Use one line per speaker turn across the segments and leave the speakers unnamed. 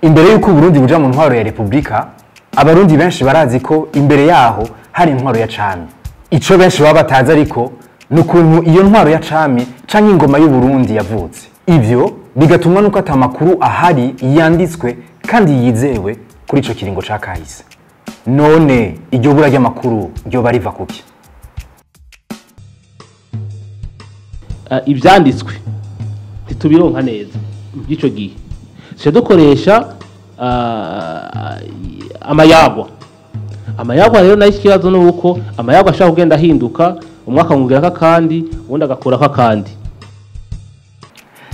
Imbere yuko Uburundi buja mu ntwaro ya Repubrika, Abarundi benshi barazi ko imbere yaho hari intwaro ya cami. Ico benshi baba batazi ariko nukuntu iyo ntwaro ya cami canke ingoma y'Uburundi yavutse. Ivyo bigatuma nuko atamakuru ahari yanditswe kandi yizewe kuri ico kiringo ca kahise. None iryo bura ry'amakuru ryo bariva kuki?
Ivyanditswe ntitubironka neza by'ico gihe. Se dukoresha amayagwa rero nayo ikibazo nuko amayagwa ashaka kugenda ahinduka umwaka ngugera kandi ubundi agakora kandi.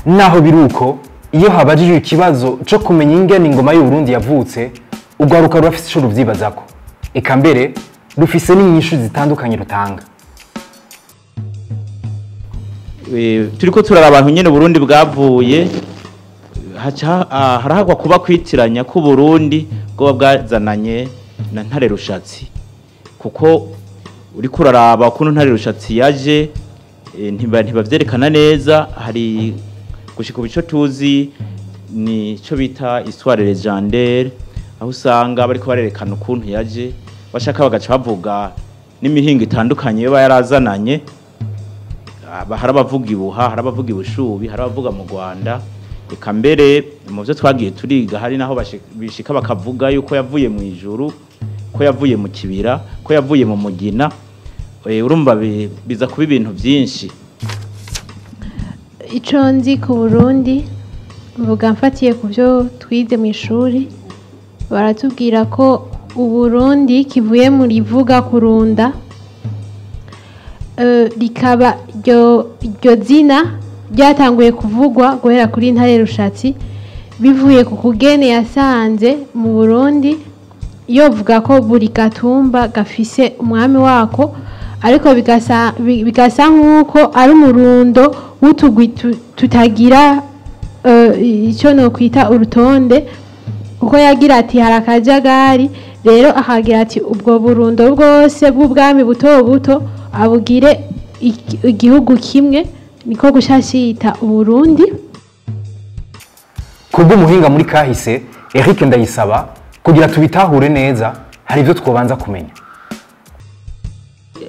Naho biruko iyo habajijwe ikibazo cyo kumenya ingene ingoma y'Uburundi yavutse, urwaruka rurafise ico ruvyibazako. Eka mbere rufise n'inyishu zitandukanye rutanga.
Turiko turara abantu nyene Burundi bwavuye harahagwa kuba kwitiranya ku Burundi bwo bwazananye na ntare rushatsi, kuko uri kuraraba ukuntu ntare rushatsi yaje ntibavyerekana neza. Hari gushika ubico tuzi ni cyo bita histoire légendaire, aho usanga bariko barerekana ukuntu yaje bashaka bagaca bavuga n'imihingo itandukanye yo yarazananye. Harabavuga ibuha, harabavuga ibushubi, harabavuga mu Rwanda. Eka mbere mu byo twagiye turiga hari naho bishika bakavuga yuko yavuye mu ijuru, ko yavuye mu kibira, ko yavuye mu mugina. Urumva biza kuba ibintu byinshi.
Ico nzi ku Burundi mvuga mfatiye ku byo twize mu ishuri, baratubwira ko Uburundi kivuye mu rivuga kurunda, rikaba iryo zina ryatanguye kuvugwa guhera kuri ntare rushatsi bivuye ku kugene yasanze mu Burundi. Yovuga ko buri gatumba gafise umwami wako, ariko bigasa nk'uko ari umurundo w'utugwi tutagira icyo no kwita urutonde, kuko yagira ati hari akajagari. Rero akagira ati ubwo burundo bwose bw'ubwami buto buto abugire igihugu kimwe, niko gushashita Uburundi.
Kubwo muhinga muri kahise Ariko ndayisaba kugira tubitahure neza, hari ivyo twobanza kumenya.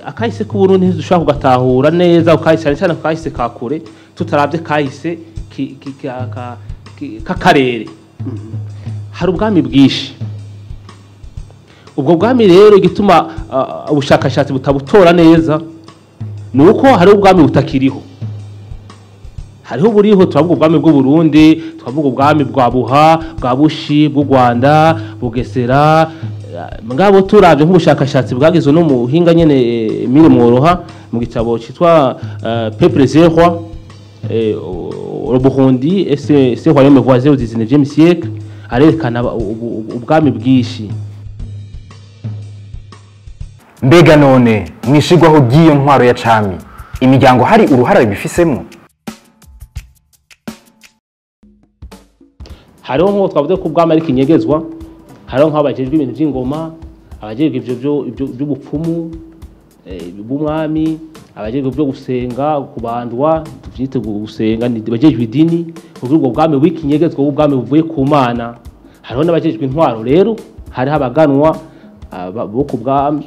Akahise ku Burundi ntidushaka kugatahura neza, ukahise cyane kahise kakure tutaravye kahise kakarere. Hari ubwami bwishi. Ubwo bwami rero igituma ubushakashatsi butabutora neza nuko hari ubwami butakiriho. Hariho buriho twavuga ubwami bw'u Burundi, twavuga ubwami bwa Buha, bwa Bushi, bw'u Rwanda, Bugesera. Ngabo turavye nk'ubushakashatsi bwagizwe no mu hinga nyene Mire Mworoha mu gitabo citwa Peuple Zerwa au Burundi et ses royaumes voisins au 19e siècle, arerekana ubwami bwishi.
Mbega none mwishigwaho giyo ntwaro ya cami, imiryango hari uruhara bifisemo?
Hariho nko twavuze ko ubwami ari kinyegezwa, hariho nk'abajejwe ibintu by'ingoma, abajejwe ivyo by'ubupfumu bw'umwami, abajejwe byo gusenga, kubandwa, tuvyite gusenga, ni abajejwe idini. Ubwo bwami w'ikinyegezwa w'ubwami buvuye ku Mana. Hariho n'abajejwe intwaro, rero hariho abaganwa bo ku bwami,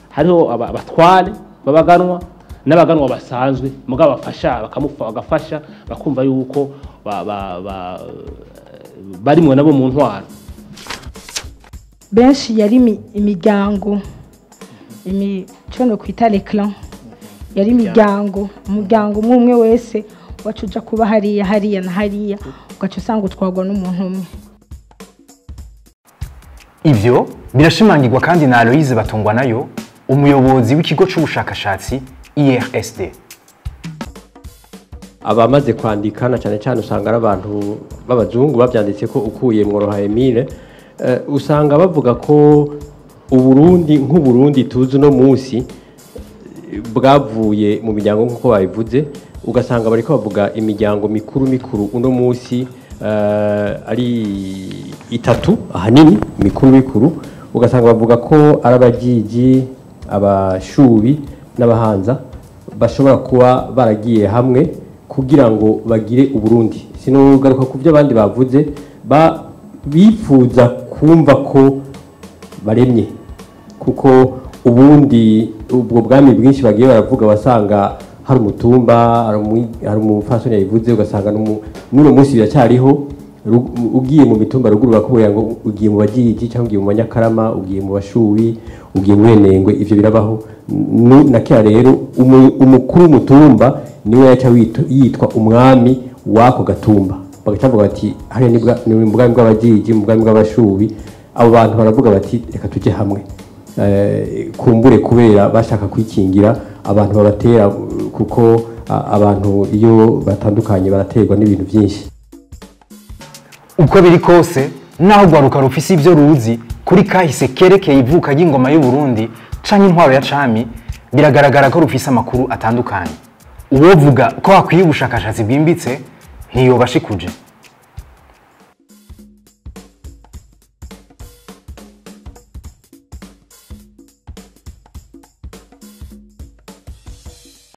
hariho abatware babaganwa n'abaganwa basanzwe, mugabo bafasha bagafasha bakumva yuko barimwe nabo mu ntwaro.
Benshi yari imiryango, cyo no kwita les clans, yari imiryango, umuryango umwe wese wacuja kuba hariya na hariya, ugaca usanga utwagwa n'umuntu umwe.
Ivyo birashimangirwa kandi na Aloise Batungwa nayo, umuyobozi w'ikigo c'ubushakashatsi IRSD.
Abamaze kwandika na cyane usanga ari abantu b'abazungu bavyanditse ko ukuye Mworoha Emile, usanga bavuga ko Uburundi nk'Uburundi tuzi no munsi bwavuye mu miryango nk'uko babivuze. Ugasanga bariko bavuga imiryango mikuru uno munsi ari itatu ahanini mikuru. Ugasanga bavuga ko ari abajiji, abashubi n'abahanza bashobora kuba baragiye hamwe kugira ngo bagire Uburundi. sinogaruka ku byo abandi bavuze bifuza kumva ko baremye kuko ubundi ubwo bwami bwinshi bagiye baravuga basanga hari umutumba hari umufasoni yabivuze ugasanga n'uno munsi biracyariho ugiye mu mitumba ruguru bakubwira ngo ugiye mu bagirigi cyangwa ugiye mu banyakarama ugiye mu bashubi ugiye mu benengwe ivyo birabaho na kera rero umukuru w'umutumba niwe yaca yitwa umwami wako gatumba bagacavuga bati hariya ni mu bwami bw'abagirigi mu bwami bw'abashubi abo bantu baravuga bati reka tujye hamwe kumbure kubera bashaka kwikingira abantu babatera kuko abantu iyo batandukanye baraterwa n'ibintu byinshi
uko biri kose naho urwaruka rufise ivyo ruzi kuri kahise kerekeye ivuka ry'ingoma y'Uburundi canke intwaro ya cami biragaragara ko rufise amakuru atandukanye uwovuga ko hakwiye ubushakashatsi bwimbitse ntiyobashikuje